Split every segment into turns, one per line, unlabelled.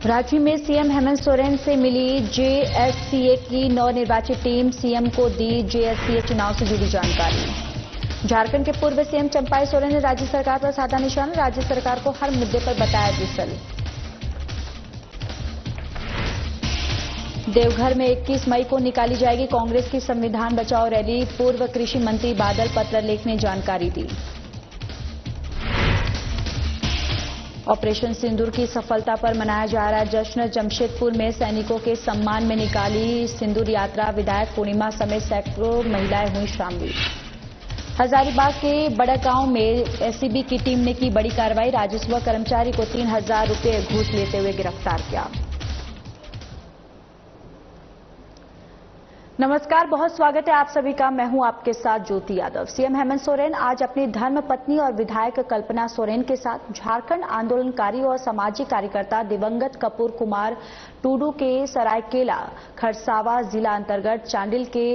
रांची में सीएम हेमंत सोरेन से मिली जेएससीए की नवनिर्वाचित टीम, सीएम को दी जेएससीए चुनाव से जुड़ी जानकारी। झारखंड के पूर्व सीएम चंपाई सोरेन ने राज्य सरकार पर साधा निशाना, राज्य सरकार को हर मुद्दे पर बताया विफल। देवघर में 21 मई को निकाली जाएगी कांग्रेस की संविधान बचाओ रैली, पूर्व कृषि मंत्री बादल पत्रलेख ने जानकारी दी। ऑपरेशन सिंदूर की सफलता पर मनाया जा रहा जश्न, जमशेदपुर में सैनिकों के सम्मान में निकाली सिंदूर यात्रा, विधायक पूर्णिमा समेत सैकड़ों महिलाएं हुई शामिल। हजारीबाग के बड़गांव में एसीबी की टीम ने की बड़ी कार्रवाई, राजस्व कर्मचारी को 3,000 रुपये घूस लेते हुए गिरफ्तार किया। नमस्कार, बहुत स्वागत है आप सभी का। मैं हूं आपके साथ ज्योति यादव। सीएम हेमंत सोरेन आज अपनी धर्मपत्नी और विधायक कल्पना सोरेन के साथ झारखंड आंदोलनकारी और सामाजिक कार्यकर्ता दिवंगत कपूर कुमार टूडू के सरायकेला खरसावा जिला अंतर्गत चांडिल के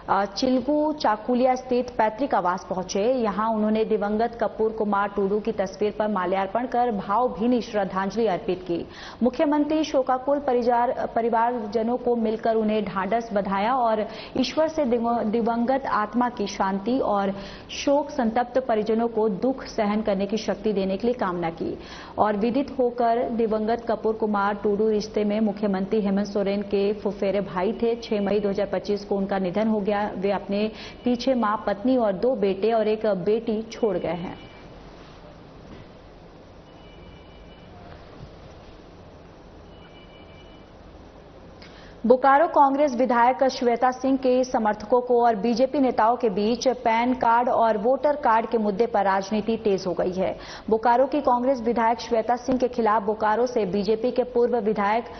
चिलगू चाकुलिया स्थित पैतृक आवास पहुंचे। यहां उन्होंने दिवंगत कपूर कुमार टूडू की तस्वीर पर माल्यार्पण कर भावभीनी श्रद्धांजलि अर्पित की। मुख्यमंत्री शोकाकुल परिवारजनों को मिलकर उन्हें ढांढस बधाया और ईश्वर से दिवंगत आत्मा की शांति और शोक संतप्त परिजनों को दुख सहन करने की शक्ति देने के लिए कामना की। और विदित होकर दिवंगत कपूर कुमार टूडू रिश्ते में मुख्यमंत्री हेमंत सोरेन के फुफेरे भाई थे। 6 मई 2025 को उनका निधन हो गया। वे अपने पीछे मां, पत्नी और 2 बेटे और एक बेटी छोड़ गए हैं। बोकारो कांग्रेस विधायक श्वेता सिंह के समर्थकों को और बीजेपी नेताओं के बीच पैन कार्ड और वोटर कार्ड के मुद्दे पर राजनीति तेज हो गई है। बोकारो की कांग्रेस विधायक श्वेता सिंह के खिलाफ बोकारो से बीजेपी के पूर्व विधायक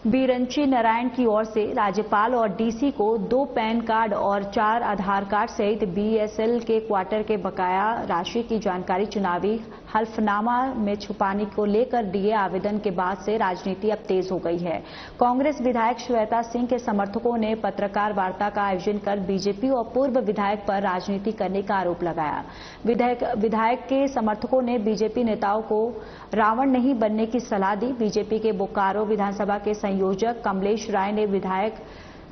बीरंची नारायण की ओर से राज्यपाल और डीसी को 2 पैन कार्ड और 4 आधार कार्ड सहित बीएसएल के क्वार्टर के बकाया राशि की जानकारी चुनावी हल्फनामा में छुपाने को लेकर दिए आवेदन के बाद से राजनीति अब तेज हो गई है। कांग्रेस विधायक श्वेता सिंह के समर्थकों ने पत्रकार वार्ता का आयोजन कर बीजेपी और पूर्व विधायक पर राजनीति करने का आरोप लगाया। विधायक के समर्थकों ने बीजेपी नेताओं को रावण नहीं बनने की सलाह दी। बीजेपी के बोकारो विधानसभा के संयोजक कमलेश राय ने विधायक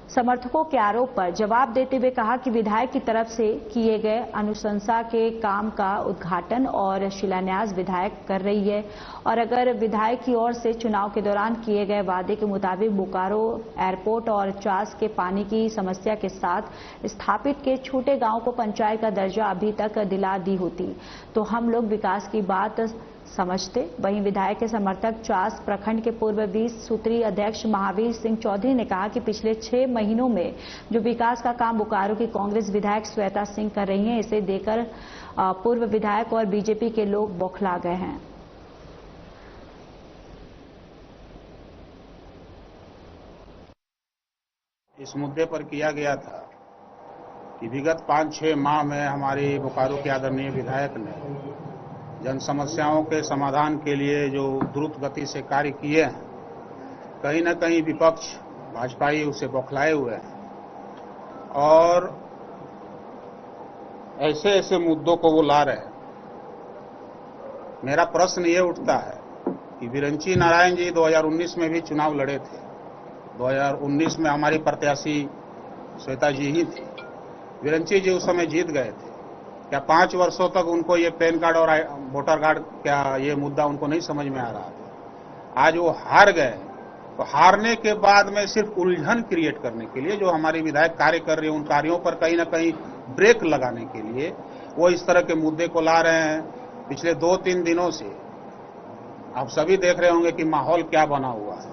समर्थकों के आरोप पर जवाब देते हुए कहा कि विधायक की तरफ से किए गए अनुशंसा के काम का उद्घाटन और शिलान्यास विधायक कर रही है और अगर विधायक की ओर से चुनाव के दौरान किए गए वादे के मुताबिक बोकारो एयरपोर्ट और चास के पानी की समस्या के साथ स्थापित के छोटे गांव को पंचायत का दर्जा अभी तक दिला दी होती तो हम लोग विकास की बात समझते। वहीं विधायक के समर्थक चास प्रखंड के पूर्व 20 सूत्री अध्यक्ष महावीर सिंह चौधरी ने कहा कि पिछले 6 महीनों में जो विकास का काम बोकारो की कांग्रेस विधायक श्वेता सिंह कर रही हैं, इसे देखकर पूर्व विधायक और बीजेपी के लोग बौखला गए हैं।
इस मुद्दे पर किया गया था कि विगत 5-6 माह में हमारी बोकारो के आदरणीय विधायक ने जन समस्याओं के समाधान के लिए जो द्रुत गति से कार्य किए हैं, कहीं न कहीं विपक्ष भाजपाई उसे बौखलाए हुए हैं और ऐसे ऐसे मुद्दों को वो ला रहे हैं। मेरा प्रश्न ये उठता है कि बीरंची नारायण जी 2019 में भी चुनाव लड़े थे। 2019 में हमारी प्रत्याशी श्वेता जी ही थी। बीरंची जी उस समय जीत गए थे। क्या 5 वर्षों तक उनको ये पैन कार्ड और वोटर कार्ड क्या ये मुद्दा उनको नहीं समझ में आ रहा था? आज वो हार गए, तो हारने के बाद में सिर्फ उलझन क्रिएट करने के लिए जो हमारी विधायक कार्य कर रही है, उन कार्यों पर कहीं ना कहीं ब्रेक लगाने के लिए वो इस तरह के मुद्दे को ला रहे हैं। पिछले 2-3 दिनों से आप सभी देख रहे होंगे कि माहौल क्या बना हुआ है।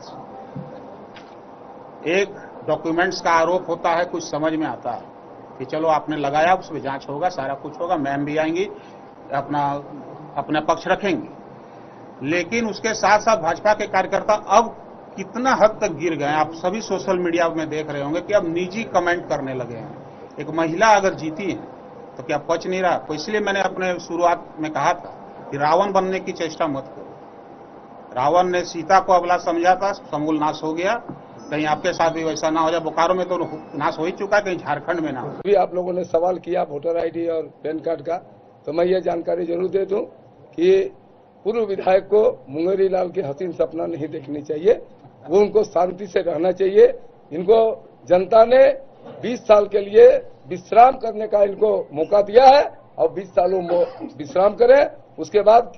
एक डॉक्यूमेंट्स का आरोप होता है, कुछ समझ में आता है कि चलो आपने लगाया, उसमें जांच होगा, सारा कुछ होगा, मैम भी आएंगी, अपना पक्ष रखेंगी। लेकिन उसके साथ साथ भाजपा के कार्यकर्ता अब कितना हद तक गिर गए हैं, आप सभी सोशल मीडिया में देख रहे होंगे कि अब निजी कमेंट करने लगे हैं। एक महिला अगर जीती है तो क्या पच नहीं रहा? तो इसलिए मैंने अपने शुरुआत में कहा था कि रावण बनने की चेष्टा मत करो। रावण ने सीता को अबला समझा था, समूल नाश हो गया। कहीं आपके साथ भी वैसा ना हो जाए। बोकारो में तो नाश हो ही चुका है, कहीं झारखंड में ना हो।
भी आप लोगों ने सवाल किया वोटर आईडी और पैन कार्ड का, तो मैं ये जानकारी जरूर दे दूं कि पूर्व विधायक को मुंगेरी लाल के हसीन सपना नहीं देखनी चाहिए, वो उनको शांति से रहना चाहिए। इनको जनता ने 20 साल के लिए विश्राम करने का इनको मौका दिया है और 20 सालों विश्राम करें, उसके बाद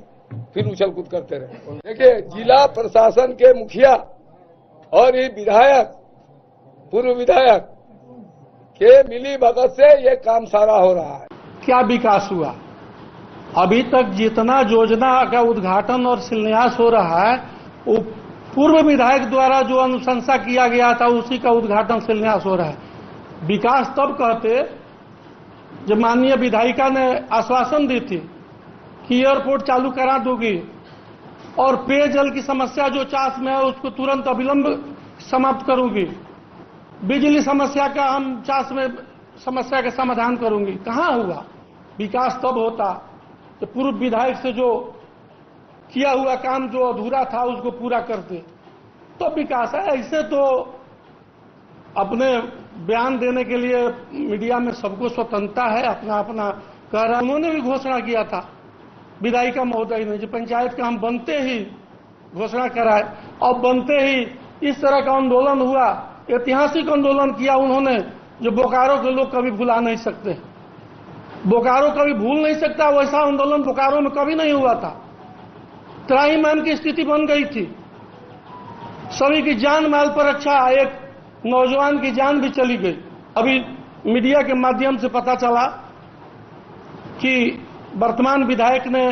फिर उछल कूद करते रहे। देखिए, जिला प्रशासन के मुखिया और ये विधायक, पूर्व विधायक के मिली भगत से ये काम सारा हो रहा है।
क्या विकास हुआ? अभी तक जितना योजना का उद्घाटन और शिलान्यास हो रहा है, वो पूर्व विधायक द्वारा जो अनुशंसा किया गया था उसी का उद्घाटन शिलान्यास हो रहा है। विकास तब कहते जब माननीय विधायिका ने आश्वासन दी थी कि एयरपोर्ट चालू करा दूंगी और पेयजल की समस्या जो चास में है उसको तुरंत अविलंब समाप्त करूंगी, बिजली समस्या का हम चास में समस्या का समाधान करूंगी। कहां हुआ विकास? तब होता तो पूर्व विधायक से जो किया हुआ काम जो अधूरा था उसको पूरा करते, तो विकास है। ऐसे तो अपने बयान देने के लिए मीडिया में सबको स्वतंत्रता है, अपना अपना कह रहा। उन्होंने भी घोषणा किया था विधायिका महोदय ने, जो पंचायत का हम बनते ही घोषणा कराए और बनते ही इस तरह का आंदोलन हुआ, ऐतिहासिक आंदोलन किया उन्होंने, जो बोकारो के लोग कभी भुला नहीं सकते। बोकारो कभी भूल नहीं सकता, वैसा आंदोलन बोकारो में कभी नहीं हुआ था। त्राहिमाम की स्थिति बन गई थी, सभी की जान माल पर रक्षा, एक नौजवान की जान भी चली गई। अभी मीडिया के माध्यम से पता चला कि वर्तमान विधायक ने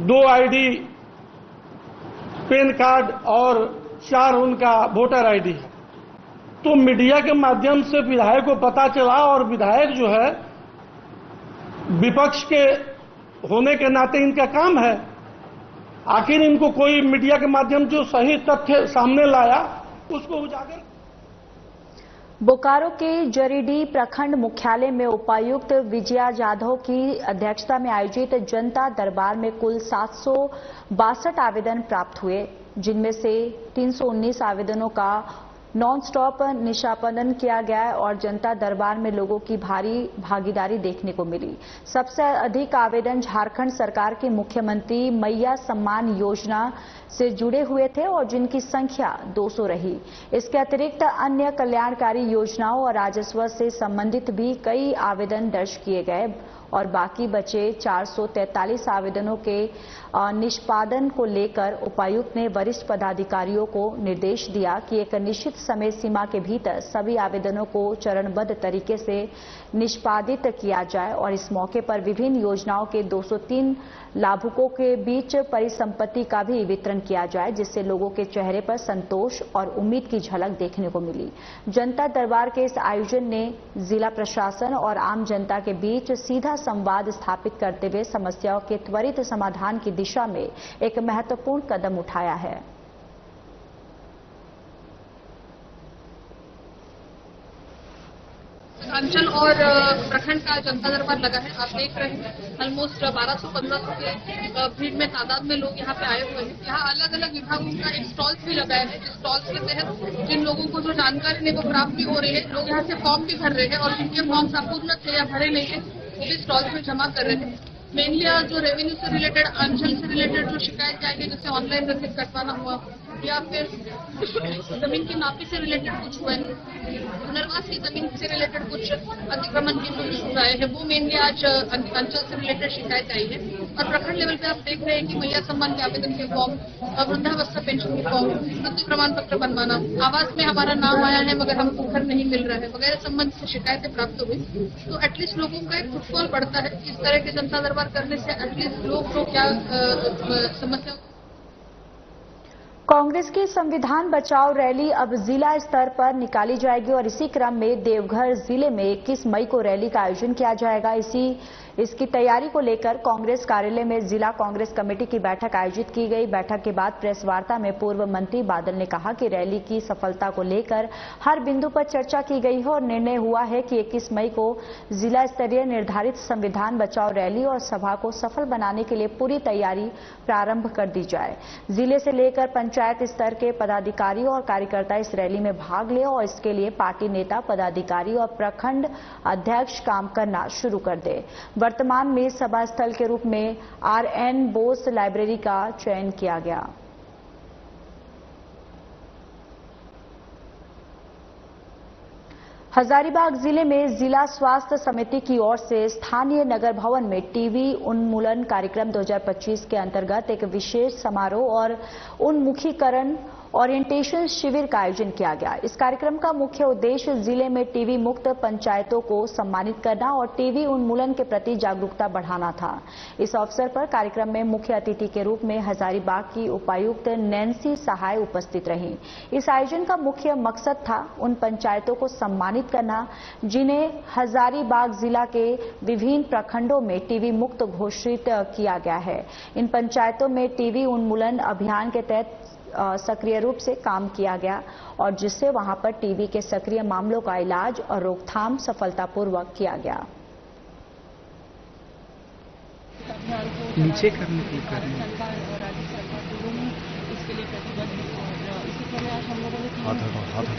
2 आईडी पैन कार्ड और 4 उनका वोटर आईडी है। तो मीडिया के माध्यम से विधायक को पता चला, और विधायक जो है विपक्ष के होने के नाते इनका काम है, आखिर इनको कोई मीडिया के माध्यम जो सही तथ्य सामने लाया उसको उजागर।
बोकारो के जरीडीह प्रखंड मुख्यालय में उपायुक्त विजया जाधव की अध्यक्षता में आयोजित जनता दरबार में कुल 762 आवेदन प्राप्त हुए, जिनमें से 319 आवेदनों का नॉन स्टॉप निष्पादन किया गया और जनता दरबार में लोगों की भारी भागीदारी देखने को मिली। सबसे अधिक आवेदन झारखंड सरकार के मुख्यमंत्री मैया सम्मान योजना से जुड़े हुए थे और जिनकी संख्या 200 रही। इसके अतिरिक्त अन्य कल्याणकारी योजनाओं और राजस्व से संबंधित भी कई आवेदन दर्ज किए गए और बाकी बचे 443 आवेदनों के निष्पादन को लेकर उपायुक्त ने वरिष्ठ पदाधिकारियों को निर्देश दिया कि एक निश्चित समय सीमा के भीतर सभी आवेदनों को चरणबद्ध तरीके से निष्पादित किया जाए और इस मौके पर विभिन्न योजनाओं के 203 लाभुकों के बीच परिसंपत्ति का भी वितरण किया जाए, जिससे लोगों के चेहरे पर संतोष और उम्मीद की झलक देखने को मिली। जनता दरबार के इस आयोजन ने जिला प्रशासन और आम जनता के बीच सीधा संवाद स्थापित करते हुए समस्याओं के त्वरित समाधान की दिशा में एक महत्वपूर्ण कदम उठाया है।
अंचल और प्रखंड का जनता दरबार लगा है। आप देख रहे हैं ऑलमोस्ट 1200-1500 के भीड़ में तादाद में लोग यहाँ पे आए हुए हैं। यहाँ अलग अलग विभागों का एक स्टॉल्स भी लगाए हैं, जिस स्टॉल्स के तहत जिन लोगों को जो जानकारी नहीं वो प्राप्त भी हो रही है, लोग यहाँ से फॉर्म भी भर रहे हैं और जिनके फॉर्म अपूर्ण थे या भरे नहीं है वो भी स्टॉल्स में जमा कर रहे हैं। मेनली जो रेवेन्यू से रिलेटेड, अंचल से रिलेटेड जो शिकायत आएगी, जैसे ऑनलाइन रसीद कटवाना हुआ या फिर जमीन की माफी से रिलेटेड कुछ हुआ है, पुनर्वास की जमीन से रिलेटेड कुछ अतिक्रमण के जो इशूज आए हैं, वो मेनली आज अंचल से रिलेटेड शिकायत आई है। और प्रखंड लेवल पे आप देख रहे हैं कि मैया सम्मान के आवेदन के फॉर्म, वृद्धावस्था पेंशन के फॉर्म, मृत्यु प्रमाण पत्र बनवाना, आवास में हमारा नाम आया है मगर हमको घर नहीं मिल रहा है वगैरह संबंध से शिकायतें प्राप्त हुई। तो एटलीस्ट लोगों का एक फुटफॉल बढ़ता है। इस तरह के जनता दरबार करने से एटलीस्ट लोग को क्या समस्या।
कांग्रेस की संविधान बचाओ रैली अब जिला स्तर पर निकाली जाएगी और इसी क्रम में देवघर जिले में 21 मई को रैली का आयोजन किया जाएगा। इसकी तैयारी को लेकर कांग्रेस कार्यालय में जिला कांग्रेस कमेटी की बैठक आयोजित की गई। बैठक के बाद प्रेस वार्ता में पूर्व मंत्री बादल ने कहा कि रैली की सफलता को लेकर हर बिंदु पर चर्चा की गई है और निर्णय हुआ है कि 21 मई को जिला स्तरीय निर्धारित संविधान बचाओ रैली और सभा को सफल बनाने के लिए पूरी तैयारी प्रारंभ कर दी जाए। जिले से लेकर पंचायत पंचायत स्तर के पदाधिकारी और कार्यकर्ता इस रैली में भाग ले और इसके लिए पार्टी नेता, पदाधिकारी और प्रखंड अध्यक्ष काम करना शुरू कर दे। वर्तमान में सभा स्थल के रूप में RN बोस लाइब्रेरी का चयन किया गया। हजारीबाग जिले में जिला स्वास्थ्य समिति की ओर से स्थानीय नगर भवन में टीबी उन्मूलन कार्यक्रम 2025 के अंतर्गत एक विशेष समारोह और उन्मुखीकरण ओरिएंटेशन शिविर का आयोजन किया गया। इस कार्यक्रम का मुख्य उद्देश्य जिले में टीबी मुक्त पंचायतों को सम्मानित करना और टीबी उन्मूलन के प्रति जागरूकता बढ़ाना था। इस अवसर पर कार्यक्रम में मुख्य अतिथि के रूप में हजारीबाग की उपायुक्त नैन्सी सहाय उपस्थित रहीं। इस आयोजन का मुख्य मकसद था उन पंचायतों को सम्मानित करना जिन्हें हजारीबाग जिला के विभिन्न प्रखंडों में टीबी मुक्त घोषित किया गया है। इन पंचायतों में टीबी उन्मूलन अभियान के तहत सक्रिय रूप से काम किया गया और जिससे वहां पर टीबी के सक्रिय मामलों का इलाज और रोकथाम सफलतापूर्वक किया गया।
नीचे करने की
सरकार और राज्य सरकार दोनों ही इसके लिए प्रतिबद्ध है और इसी तरह आज हम लोगों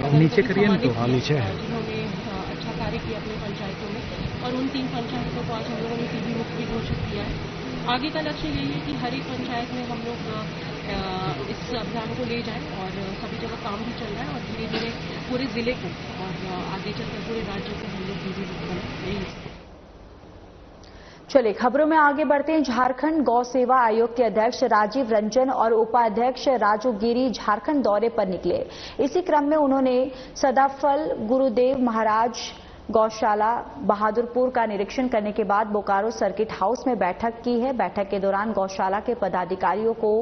ने
नीचे करिए तो हाँ नीचे है
जिन्होंने अच्छा कार्य किया अपने पंचायतों में और उन 3 पंचायतों को आज हम लोगों ने टीबी मुक्त भी घोषित किया है। आगे का लक्ष्य यही है कि हर एक पंचायत में हम लोग इस अभियान को ले जाएं और सभी जगह काम भी चल रहा है और धीरे धीरे पूरे जिले को और आगे चलकर पूरे राज्य को हम लोग टीबी मुक्त बनाएंगे।
चलिए खबरों में आगे बढ़ते हैं। झारखंड गौ सेवा आयोग के अध्यक्ष राजीव रंजन और उपाध्यक्ष राजू गिरी झारखंड दौरे पर निकले। इसी क्रम में उन्होंने सदाफल गुरुदेव महाराज गौशाला बहादुरपुर का निरीक्षण करने के बाद बोकारो सर्किट हाउस में बैठक की है। बैठक के दौरान गौशाला के पदाधिकारियों को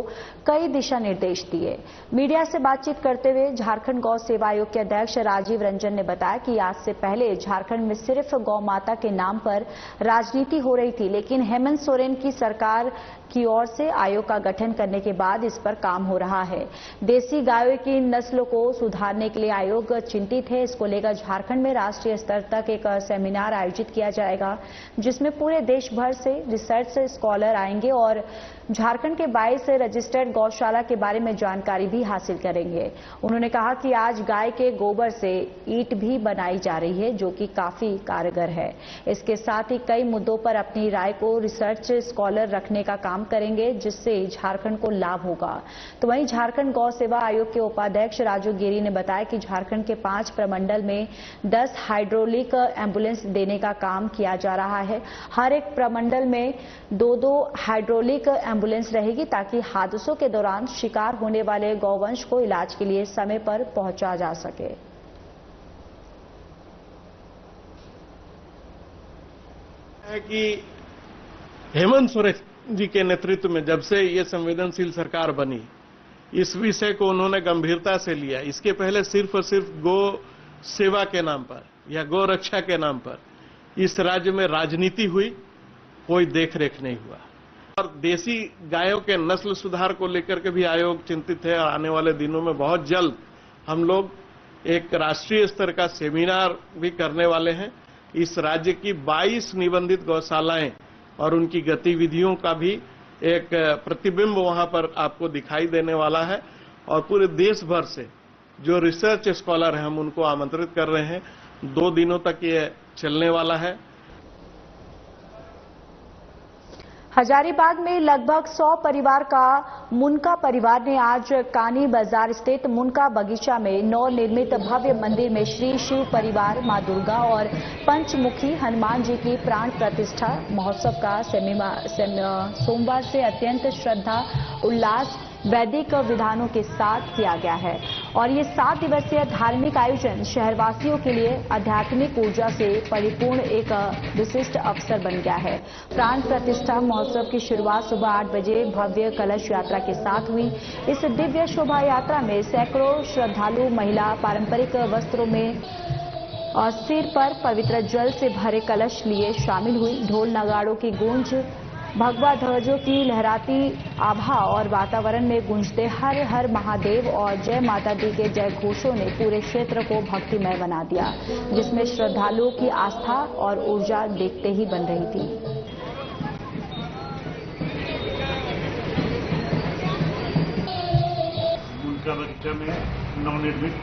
कई दिशा निर्देश दिए। मीडिया से बातचीत करते हुए झारखंड गौ सेवा आयोग के अध्यक्ष राजीव रंजन ने बताया कि आज से पहले झारखंड में सिर्फ गौ माता के नाम पर राजनीति हो रही थी, लेकिन हेमंत सोरेन की सरकार की ओर से आयोग का गठन करने के बाद इस पर काम हो रहा है। देसी गायों की नस्लों को सुधारने के लिए आयोग चिंतित है। इसको लेकर झारखंड में राष्ट्रीय स्तर तक एक सेमिनार आयोजित किया जाएगा जिसमें पूरे देश भर से रिसर्च स्कॉलर आएंगे और झारखंड के 22 रजिस्टर्ड गौशाला के बारे में जानकारी भी हासिल करेंगे। उन्होंने कहा कि आज गाय के गोबर से ईंट भी बनाई जा रही है जो कि काफी कारगर है। इसके साथ ही कई मुद्दों पर अपनी राय को रिसर्च स्कॉलर रखने का काम करेंगे जिससे झारखंड को लाभ होगा। तो वहीं झारखंड गौ सेवा आयोग के उपाध्यक्ष राजू गिरी ने बताया कि झारखंड के 5 प्रमंडल में 10 हाइड्रोलिक एम्बुलेंस देने का काम किया जा रहा है। हर एक प्रमंडल में 2-2 हाइड्रोलिक एम्बुलेंस रहेगी ताकि हादसों के दौरान शिकार होने वाले गौवंश को इलाज के लिए समय पर पहुंचा जा सके।
है कि हेमंत सोरेन जी के नेतृत्व में जब से ये संवेदनशील सरकार बनी, इस विषय को उन्होंने गंभीरता से लिया। इसके पहले सिर्फ और सिर्फ गो सेवा के नाम पर या गौ रक्षा के नाम पर इस राज्य में राजनीति हुई, कोई देखरेख नहीं हुआ। और देसी गायों के नस्ल सुधार को लेकर के भी आयोग चिंतित है और आने वाले दिनों में बहुत जल्द हम लोग एक राष्ट्रीय स्तर का सेमिनार भी करने वाले हैं। इस राज्य की 22 निबंधित गौशालाएं और उनकी गतिविधियों का भी एक प्रतिबिंब वहां पर आपको दिखाई देने वाला है और पूरे देश भर से जो रिसर्च स्कॉलर हैं हम उनको आमंत्रित कर रहे हैं। 2 दिनों तक ये चलने वाला है।
हजारीबाग में लगभग 100 परिवार का मुनका परिवार ने आज कानी बाजार स्थित मुनका बगीचा में नवनिर्मित भव्य मंदिर में श्री शिव परिवार, मां दुर्गा और पंचमुखी हनुमान जी की प्राण प्रतिष्ठा महोत्सव का सोमवार से अत्यंत श्रद्धा उल्लास वैदिक विधानों के साथ किया गया है और ये 7 दिवसीय धार्मिक आयोजन शहरवासियों के लिए आध्यात्मिक ऊर्जा से परिपूर्ण एक विशिष्ट अवसर बन गया है। प्राण प्रतिष्ठा महोत्सव की शुरुआत सुबह 8 बजे भव्य कलश यात्रा के साथ हुई। इस दिव्य शोभा यात्रा में सैकड़ों श्रद्धालु महिला पारंपरिक वस्त्रों में और सिर पर पवित्र जल से भरे कलश लिए शामिल हुई। ढोल नगाड़ों की गूंज, भगवा ध्वजों की लहराती आभा और वातावरण में गूंजते हर हर महादेव और जय माता दी के जय घोषों ने पूरे क्षेत्र को भक्तिमय बना दिया, जिसमें श्रद्धालुओं की आस्था और ऊर्जा देखते ही बन रही थी।
बगीचा में नवनिर्मित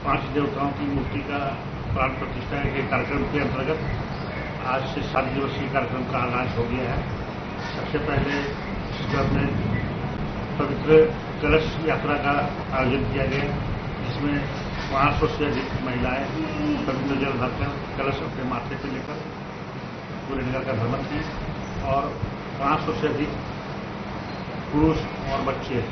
5 देवताओं की मूर्ति का प्राण प्रतिष्ठा के कार्यक्रम के अंतर्गत आज से 7 दिवसीय कार्यक्रम का आगाज हो गया है। सबसे पहले इस घर में पवित्र कलश यात्रा का आयोजन किया गया, जिसमें 500 से अधिक महिलाएं पवित्र जल भरकर कलश अपने माथे पर लेकर पूरे नगर का भ्रमण की और 500 से अधिक पुरुष और बच्चे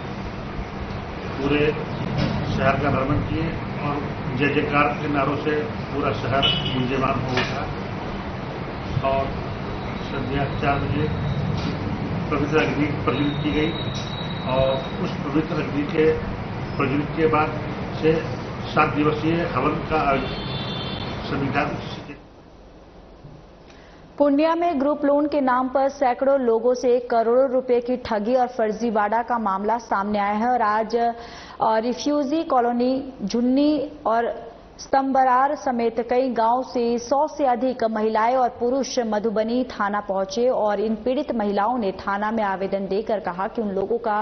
पूरे शहर का भ्रमण किए और जय जयकार के नारों से पूरा शहर गूंजयमान हो उठा और संध्या 4 बजे पवित्र अग्नि प्रज्वलित की गई और उस पवित्र अग्नि के प्रज्वलित के बाद से 7 दिवसीय हवन का संविधान।
पूर्णिया में ग्रुप लोन के नाम पर सैकड़ों लोगों से करोड़ों रुपए की ठगी और फर्जीवाड़ा का मामला सामने आया है और आज रिफ्यूजी कॉलोनी झुन्नी और स्तंबरार समेत कई गांव से 100 से अधिक महिलाएं और पुरुष मधुबनी थाना पहुंचे और इन पीड़ित महिलाओं ने थाना में आवेदन देकर कहा कि उन लोगों का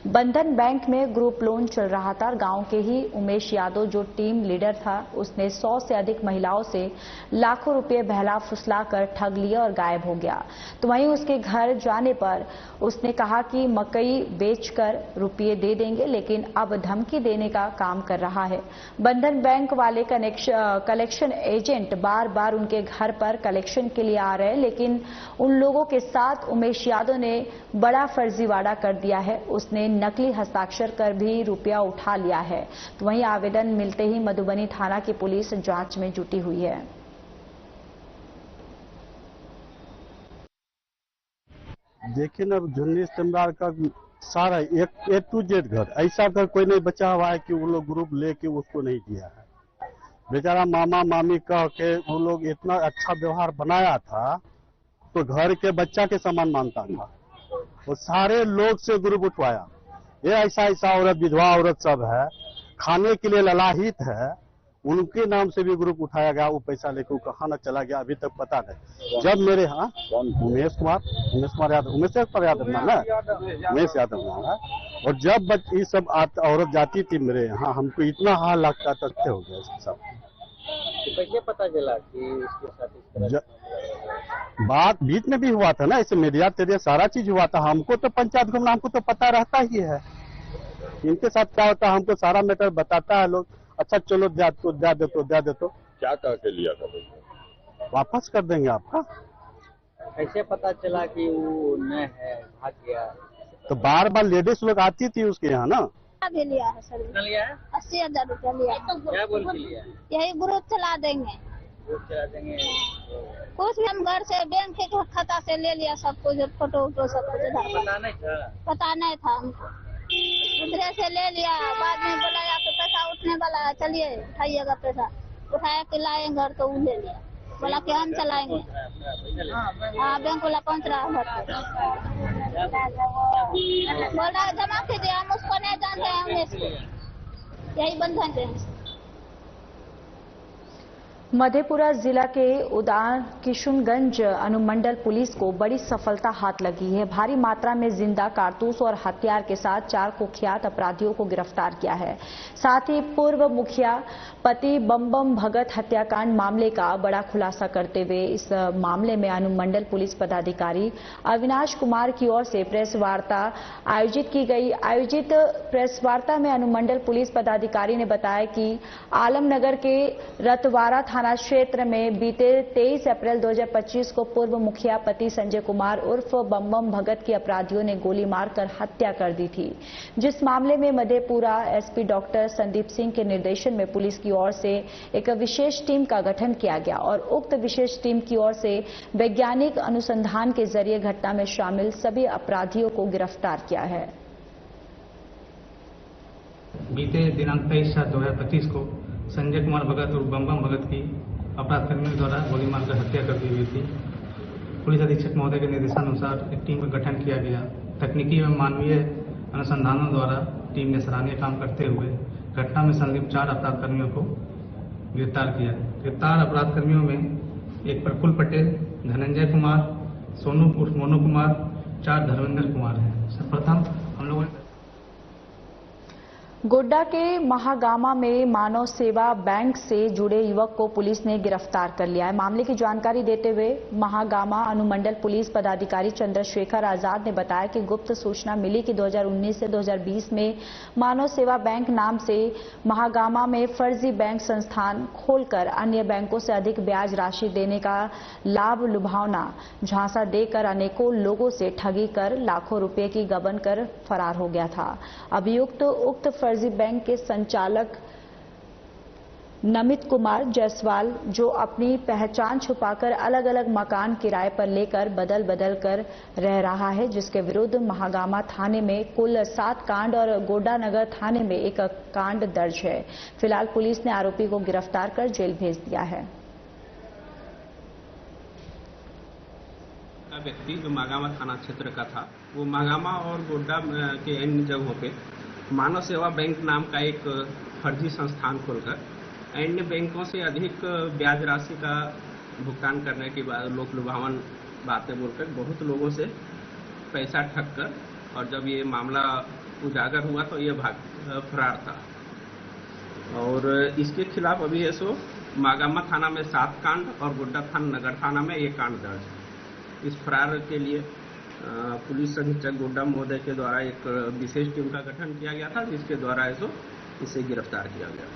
बंधन बैंक में ग्रुप लोन चल रहा था। गांव के ही उमेश यादव जो टीम लीडर था, उसने 100 से अधिक महिलाओं से लाखों रुपए बहला फुसला कर ठग लिया और गायब हो गया। तो वहीं उसके घर जाने पर उसने कहा कि मकई बेचकर रुपये दे देंगे, लेकिन अब धमकी देने का काम कर रहा है। बंधन बैंक वाले कलेक्शन एजेंट बार बार उनके घर पर कलेक्शन के लिए आ रहे हैं, लेकिन उन लोगों के साथ उमेश यादव ने बड़ा फर्जीवाड़ा कर दिया है। उसने नकली हस्ताक्षर कर भी रुपया उठा लिया है। तो वहीं आवेदन मिलते ही मधुबनी थाना की पुलिस जांच में जुटी हुई है।
देखिए ना, झुन्नी इस्तेमाल का सारा A to Z घर ऐसा घर कोई नहीं बचा हुआ है कि वो लोग ग्रुप लेके उसको नहीं दिया है। बेचारा मामा मामी कह के वो लोग इतना अच्छा व्यवहार बनाया था तो घर के बच्चा के समान मानता था। वो सारे लोग से ग्रुप उठवाया। ये ऐसा ऐसा औरत, विधवा औरत सब है, खाने के लिए ललाहित है, उनके नाम से भी ग्रुप उठाया गया। वो पैसा लेकर कहाँ न चला गया अभी तक पता नहीं। जब मेरे यहाँ उमेश कुमार यादव, उमेश यादव नाम है, उमेश यादव नाम है। और जब ये सब औरत जाती थी मेरे यहाँ, हमको इतना हाल लगता तथ्य हो गया सब।
कैसे पता चला कि इसके साथ इस तरह
बात बीच में भी हुआ था ना, ऐसे मीडिया तेरे सारा चीज हुआ था। हमको तो पंचायत घूमना हमको तो पता रहता ही है। इनके साथ क्या होता है हमको सारा मैटर बताता है लोग। अच्छा चलो दे दे तो
क्या कह के लिया था?
वापस कर देंगे आपका।
कैसे पता चला कि वो न है, भाग गया?
तो बार बार लेडीज लोग आती थी उसके यहाँ ना।
भी लिया है सर।
कितना लिया है?
80,000 रुपया लिया।
क्या बोल के लिया?
यही ग्रुप चला देंगे।
ग्रुप चला देंगे।
कुछ भी हम घर से बैंक के खाता से ले लिया सब कुछ, फोटो सब कुछ।
पता नहीं था?
पता नहीं था हमको, दूसरे से ले लिया। बाद में बोला या तो पैसा उठने वाला है, चलिए उठाइएगा पैसा। उठाया के लाएंगे घर तो वो ले लिया, बोला कि हम चलाएंगे। हाँ, बैंक वाला पहुँच रहा है, बोल रहा है जमा कीजिए, हम उसको नहीं जानते हैं, हम इसको यही बंधन बैंक।
मधेपुरा जिला के उदान किशुनगंज अनुमंडल पुलिस को बड़ी सफलता हाथ लगी है। भारी मात्रा में जिंदा कारतूस और हथियार के साथ 4 कुख्यात अपराधियों को गिरफ्तार किया है। साथ ही पूर्व मुखिया पति बम भगत हत्याकांड मामले का बड़ा खुलासा करते हुए इस मामले में अनुमंडल पुलिस पदाधिकारी अविनाश कुमार की ओर से प्रेस वार्ता आयोजित की गई। आयोजित प्रेस वार्ता में अनुमंडल पुलिस पदाधिकारी ने बताया कि आलमनगर के रतवारा थाना क्षेत्र में बीते 23 अप्रैल 2025 को पूर्व मुखिया पति संजय कुमार उर्फ बम भगत की अपराधियों ने गोली मारकर हत्या कर दी थी, जिस मामले में मधेपुरा एसपी डॉक्टर संदीप सिंह के निर्देशन में पुलिस की ओर से एक विशेष टीम का गठन किया गया और उक्त विशेष टीम की ओर से वैज्ञानिक अनुसंधान के जरिए घटना में शामिल सभी अपराधियों को गिरफ्तार किया है।
बीते दिनांक 23/7/2025 को संजय कुमार भगत और बम भगत की अपराधकर्मियों द्वारा गोली मारकर हत्या कर दी हुई थी। पुलिस अधीक्षक महोदय के निर्देशानुसार एक टीम का गठन किया गया। तकनीकी एवं मानवीय अनुसंधानों द्वारा टीम ने सराहनीय काम करते हुए घटना में संलिप्त 4 अपराधकर्मियों को गिरफ्तार किया। गिरफ्तार अपराधकर्मियों में एक प्रफुल्ल पटेल, धनंजय कुमार, सोनू उर्फ मोनू कुमार, 4 धर्मेंद्र कुमार हैं। सर्वप्रथम हम लोगों ने
गोड्डा के महागामा में मानव सेवा बैंक से जुड़े युवक को पुलिस ने गिरफ्तार कर लिया है। मामले की जानकारी देते हुए महागामा अनुमंडल पुलिस पदाधिकारी चंद्रशेखर आजाद ने बताया कि गुप्त सूचना मिली कि 2019 से 2020 में मानव सेवा बैंक नाम से महागामा में फर्जी बैंक संस्थान खोलकर अन्य बैंकों से अधिक ब्याज राशि देने का लाभ लुभावना झांसा देकर अनेकों लोगों से ठगी कर लाखों रुपए की गबन कर फरार हो गया था। अभियुक्त उक्त फर्जी बैंक के संचालक नमित कुमार जायसवाल, जो अपनी पहचान छुपाकर अलग अलग मकान किराए पर लेकर बदल बदल कर रह रहा है, जिसके विरुद्ध महागामा थाने में कुल 7 कांड और गोड्डा नगर थाने में 1 कांड दर्ज है। फिलहाल पुलिस ने आरोपी को गिरफ्तार कर जेल भेज दिया है।
व्यक्ति जो महागामा थाना क्षेत्र का था, वो महागामा और गोड्डा के अन्य जगहों पे मानव सेवा बैंक नाम का एक फर्जी संस्थान खोलकर अन्य बैंकों से अधिक ब्याज राशि का भुगतान करने के बाद लोक लुभावन बातें बोलकर बहुत लोगों से पैसा ठग कर, और जब ये मामला उजागर हुआ तो ये फरार था। और इसके खिलाफ अभी सो महागामा थाना में 7 कांड और गोड्डा थाना नगर थाना में 1 कांड दर्ज है। इस फरार के लिए पुलिस अधीक्षक गोड्डा महोदय के द्वारा एक विशेष टीम का गठन किया गया था, जिसके द्वारा इसे गिरफ्तार किया गया।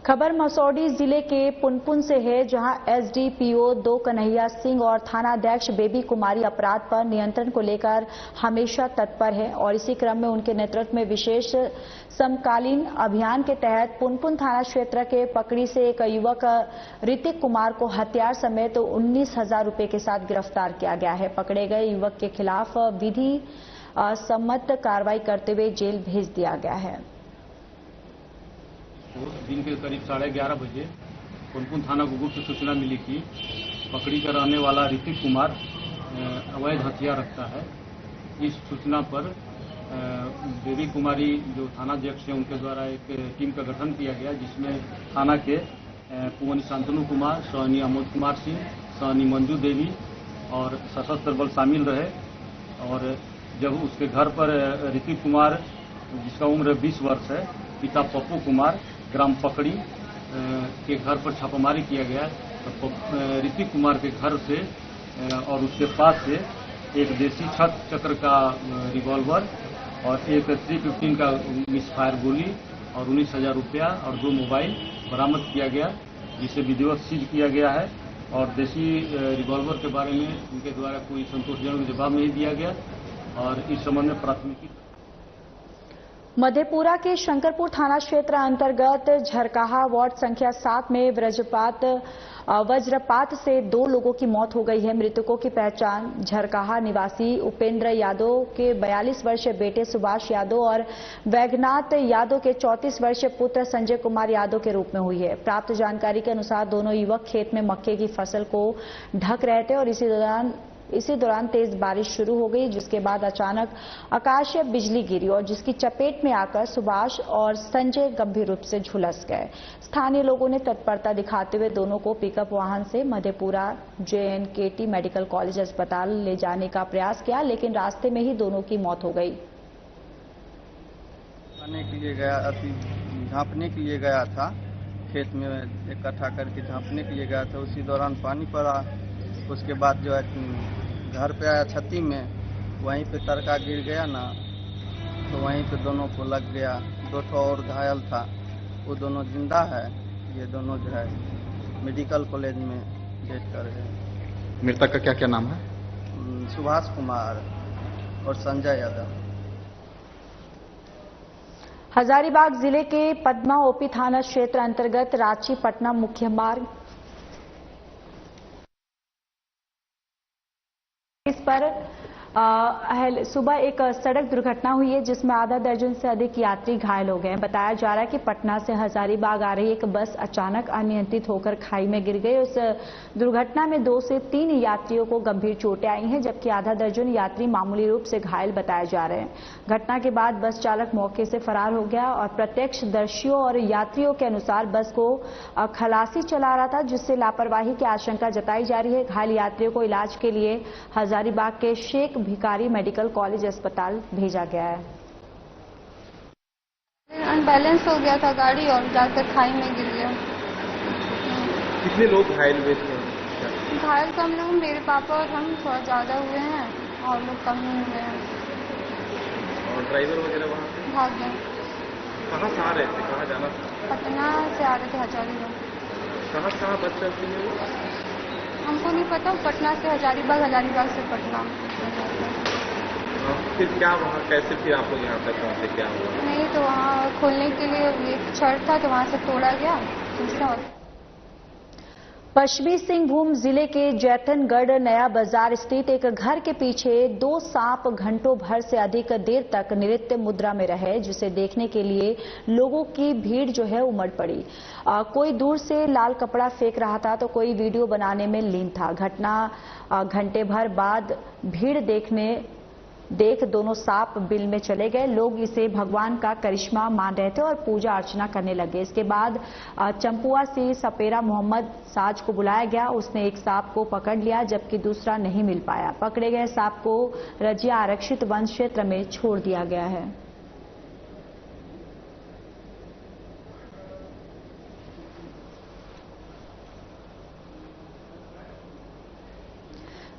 खबर मसौढ़ी जिले के पुनपुन से है, जहां एसडीपीओ 2 कन्हैया सिंह और थानाध्यक्ष बेबी कुमारी अपराध पर नियंत्रण को लेकर हमेशा तत्पर है और इसी क्रम में उनके नेतृत्व में विशेष समकालीन अभियान के तहत पुनपुन थाना क्षेत्र के पकड़ी से एक युवक ऋतिक कुमार को हथियार समेत 19,000 रुपए के साथ गिरफ्तार किया गया है। पकड़े गए युवक के खिलाफ विधि सम्मत कार्रवाई करते हुए जेल भेज दिया गया है।
दिन के करीब 11:30 बजे पुनपुन थाना को गुप्त सूचना मिली कि पकड़ी का रहने वाला ऋतिक कुमार अवैध हथियार रखता है। इस सूचना पर बेबी कुमारी जो थानाध्यक्ष है, उनके द्वारा एक टीम का गठन किया गया, जिसमें थाना के पुवनी शांतनु कुमार, सहनी अमोद कुमार सिंह, सहनी मंजू देवी और सशस्त्र बल शामिल रहे। और जब उसके घर पर ऋतिक कुमार, जिसका उम्र 20 वर्ष है, पिता पप्पू कुमार, ग्राम पकड़ी के घर पर छापामारी किया गया, तो ऋतिक कुमार के घर से और उसके पास से एक देसी छत चक्र का रिवॉल्वर और एक 315 का मिसफायर गोली और 19,000 रुपया और 2 मोबाइल बरामद किया गया, जिसे विधिवत सीज किया गया है। और देसी रिवॉल्वर के बारे में उनके द्वारा कोई संतोषजनक जवाब नहीं दिया गया और इस संबंध में प्राथमिकी।
मधेपुरा के शंकरपुर थाना क्षेत्र अंतर्गत झरकाहा वार्ड संख्या 7 में वज्रपात से 2 लोगों की मौत हो गई है। मृतकों की पहचान झरकाहा निवासी उपेंद्र यादव के 42 वर्षीय बेटे सुभाष यादव और वैद्यनाथ यादव के 34 वर्षीय पुत्र संजय कुमार यादव के रूप में हुई है। प्राप्त जानकारी के अनुसार दोनों युवक खेत में मक्के की फसल को ढक रहे थे और इसी दौरान तेज बारिश शुरू हो गई, जिसके बाद अचानक आकाशीय बिजली गिरी और जिसकी चपेट में आकर सुभाष और संजय गंभीर रूप से झुलस गए। स्थानीय लोगों ने तत्परता दिखाते हुए दोनों को पिकअप वाहन से मधेपुरा JNKT मेडिकल कॉलेज अस्पताल ले जाने का प्रयास किया, लेकिन रास्ते में ही दोनों की मौत हो गई।
झांपने के लिए गया था, खेत में इकट्ठा करके झांपने के लिए गया था। उसी दौरान पानी पड़ा। उसके बाद जो है घर पे आया छत्ती में, वहीं पे तड़का गिर गया ना, तो वहीं पे दोनों को लग गया। 2 और घायल था, वो दोनों जिंदा है। ये दोनों जो है मेडिकल कॉलेज में डेथ कर गए।
मृतक का क्या क्या नाम है?
सुभाष कुमार और संजय यादव।
हजारीबाग जिले के पद्मा ओपी थाना क्षेत्र अंतर्गत रांची पटना मुख्य मार्ग इस पर सुबह एक सड़क दुर्घटना हुई है, जिसमें आधा दर्जन से अधिक यात्री घायल हो गए हैं। बताया जा रहा है कि पटना से हजारीबाग आ रही एक बस अचानक अनियंत्रित होकर खाई में गिर गई। उस दुर्घटना में 2 से 3 यात्रियों को गंभीर चोटें आई हैं, जबकि आधा दर्जन यात्री मामूली रूप से घायल बताए जा रहे हैं। घटना के बाद बस चालक मौके से फरार हो गया और प्रत्यक्षदर्शियों और यात्रियों के अनुसार बस को खलासी चला रहा था, जिससे लापरवाही की आशंका जताई जा रही है। घायल यात्रियों को इलाज के लिए हजारीबाग के शेख भिकारी मेडिकल कॉलेज अस्पताल भेजा गया है।
अनबैलेंस हो गया था गाड़ी और जाकर खाई में गिर गया।
कितने लोग घायल हुए थे?
घायल कम लोग, मेरे पापा और हम थोड़ा ज्यादा हुए हैं और लोग कम ही हुए हैं।
और ड्राइवर वगैरह वहाँ से
भाग गए।
कहाँ से आ रहे थे, कहाँ जाना था?
पटना से आ रहे थे हजारीबाग।
कहाँ बस चलती है वो?
हमको नहीं पता, पटना से हजारीबाग, हजारीबाग से पटना।
फिर क्या वहाँ कैसे फिर आप लोग यहाँ तक पहुँचे, क्या हुआ?
नहीं तो वहाँ खोलने के लिए एक छड़ था तो वहाँ से तोड़ा गया।
पश्चिमी सिंहभूम जिले के जैतनगढ़ नया बाजार स्थित एक घर के पीछे 2 सांप घंटों भर से अधिक देर तक नृत्य मुद्रा में रहे, जिसे देखने के लिए लोगों की भीड़ जो है उमड़ पड़ी। कोई दूर से लाल कपड़ा फेंक रहा था तो कोई वीडियो बनाने में लीन था। घटना घंटे भर बाद भीड़ देख दोनों सांप बिल में चले गए। लोग इसे भगवान का करिश्मा मान रहे थे और पूजा अर्चना करने लगे। इसके बाद चंपुआ से सपेरा मोहम्मद साज को बुलाया गया। उसने एक सांप को पकड़ लिया जबकि दूसरा नहीं मिल पाया। पकड़े गए सांप को रजिया आरक्षित वन क्षेत्र में छोड़ दिया गया है।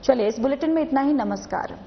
चलिए, इस बुलेटिन में इतना ही। नमस्कार।